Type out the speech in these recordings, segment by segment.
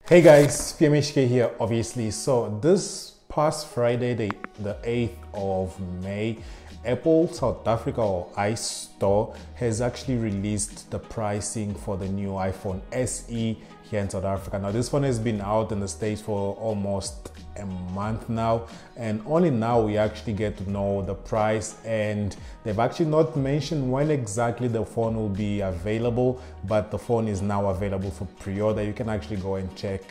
Hey guys, PMHK here obviously. So this past Friday, the 8th of May, Apple South Africa or iStore has actually released the pricing for the new iPhone SE here in South Africa. Now this phone has been out in the States for almost a month now, and only now we actually get to know the price, and they've actually not mentioned when exactly the phone will be available, but the phone is now available for pre-order. You can actually go and check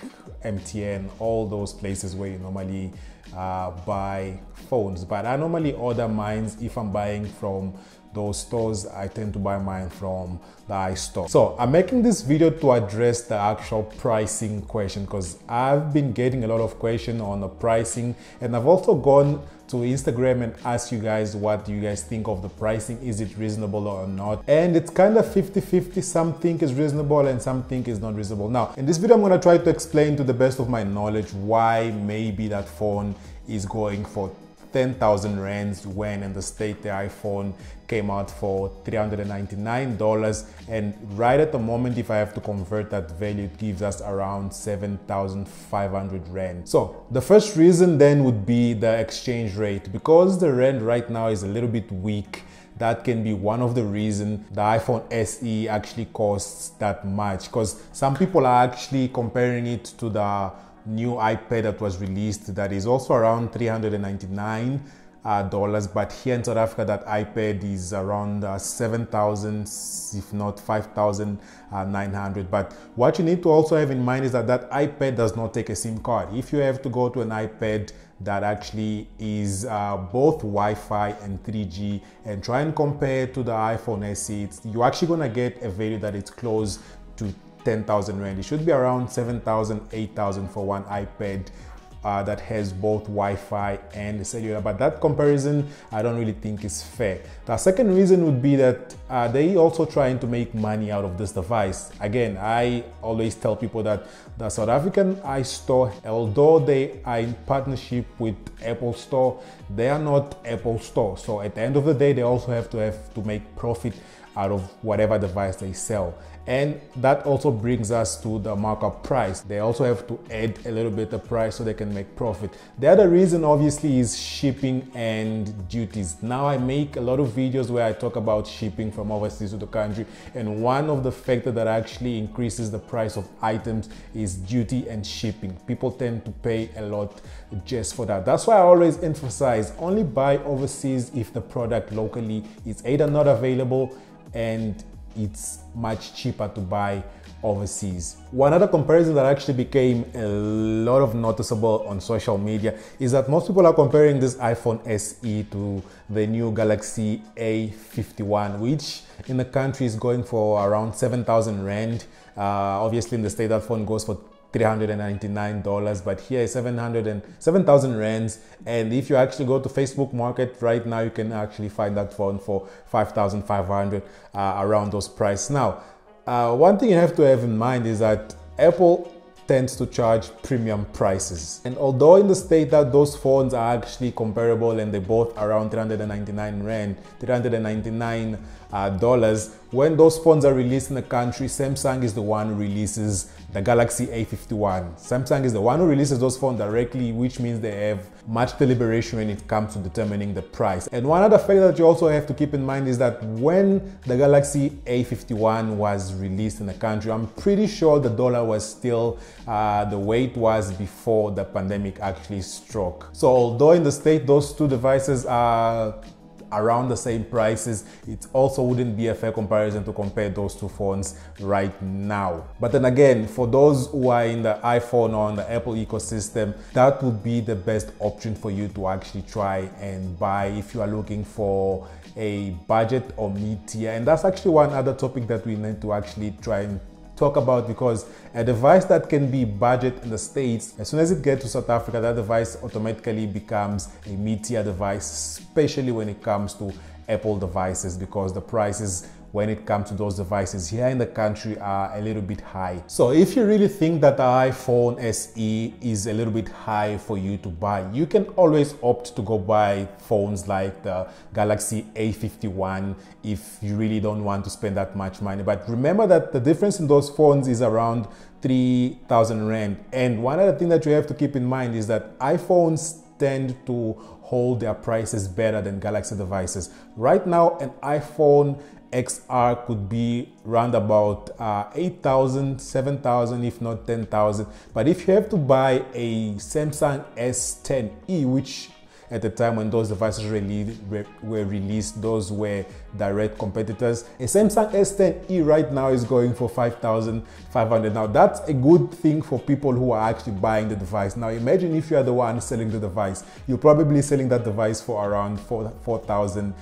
MTN, all those places where you normally buy phones, but I normally order mine. If I'm buying from those stores, I tend to buy mine from the iStore. So I'm making this video to address the actual pricing question, because I've been getting a lot of questions on the pricing, and I've also gone to Instagram and asked you guys what you guys think of the pricing. Is it reasonable or not? And it's kind of 50-50. Some think is reasonable and some think is not reasonable. Now in this video I'm going to try to explain to the best of my knowledge why maybe that phone is going for 10,000 rands when in the State the iPhone came out for $399, and right at the moment, if I have to convert that value, it gives us around 7,500 rand. So the first reason then would be the exchange rate. Because the rand right now is a little bit weak, that can be one of the reasons the iPhone SE actually costs that much, because some people are actually comparing it to the new iPad that was released that is also around $399, but here in South Africa that iPad is around 7,000, if not 5,900. But what you need to also have in mind is that that iPad does not take a SIM card. If you have to go to an iPad that actually is both Wi-Fi and 3G and try and compare to the iPhone SE, you're actually gonna get a value that is close to 10,000 rand. It should be around 7,000, 8,000 for one iPad that has both Wi-Fi and cellular, but that comparison I don't really think is fair. The second reason would be that they also trying to make money out of this device. Again, I always tell people that the South African iStore, although they are in partnership with Apple Store, they are not Apple Store. So at the end of the day, they also have to make profit out of whatever device they sell. And that also brings us to the markup price. They also have to add a little bit of price so they can make profit. The other reason obviously is shipping and duties. Now I make a lot of videos where I talk about shipping from overseas to the country, and one of the factors that actually increases the price of items is duty and shipping. People tend to pay a lot just for that. That's why I always emphasize only buy overseas if the product locally is either not available and it's much cheaper to buy overseas. One other comparison that actually became a lot of noticeable on social media is that most people are comparing this iPhone SE to the new Galaxy A51, which in the country is going for around 7,000 rand. Obviously in the State that phone goes for $399, but here is 7,000 rands. And if you actually go to Facebook Market right now, you can actually find that phone for 5,500 around those prices. Now, one thing you have to have in mind is that Apple tends to charge premium prices, and although in the State that those phones are actually comparable and they're both around 399 rand, $399, when those phones are released in the country, Samsung is the one who releases the Galaxy A51. Samsung is the one who releases those phones directly, which means they have much deliberation when it comes to determining the price. And one other factor that you also have to keep in mind is that when the Galaxy A51 was released in the country, I'm pretty sure the dollar was still the way it was before the pandemic actually struck. So although in the State those two devices are around the same prices, it also wouldn't be a fair comparison to compare those two phones right now. But then again, for those who are in the iPhone or in the Apple ecosystem, that would be the best option for you to actually try and buy if you are looking for a budget or mid-tier. And that's actually one other topic that we need to actually try and talk about, because a device that can be budget in the States, as soon as it gets to South Africa, that device automatically becomes a mid-tier device, especially when it comes to Apple devices, because the prices when it comes to those devices here in the country are a little bit high. So if you really think that the iPhone SE is a little bit high for you to buy, you can always opt to go buy phones like the Galaxy A51 if you really don't want to spend that much money. But remember that the difference in those phones is around 3,000 Rand. And one other thing that you have to keep in mind is that iPhones tend to hold their prices better than Galaxy devices. Right now, an iPhone XR could be around about 8,000, 7,000, if not 10,000. But if you have to buy a Samsung S10e, which at the time when those devices were released, those were direct competitors. A Samsung S10e right now is going for 5,500. Now that's a good thing for people who are actually buying the device. Now imagine if you are the one selling the device, you're probably selling that device for around 4,000,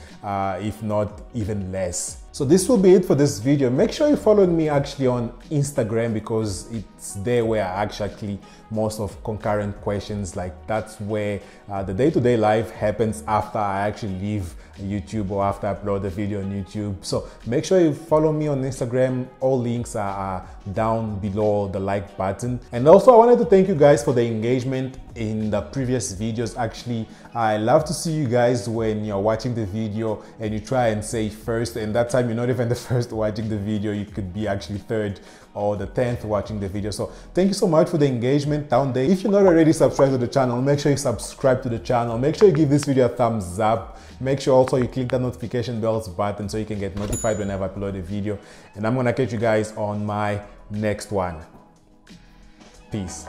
if not even less. So this will be it for this video. Make sure you follow me actually on Instagram, because it's there where I actually most of concurrent questions. Like that's where the day-to-day life happens after I actually leave YouTube or after I upload the video on YouTube. So make sure you follow me on Instagram. All links are down below the like button. And also I wanted to thank you guys for the engagement in the previous videos. Actually, I love to see you guys when you're watching the video and you try and say first, and that time you're not even the first watching the video, you could be actually third or the 10th watching the video. So thank you so much for the engagement down there. If you're not already subscribed to the channel, make sure you subscribe to the channel. Make sure you give this video a thumbs up. Make sure also you click the notification bells button so you can get notified whenever I upload a video. And I'm gonna catch you guys on my next one. Peace.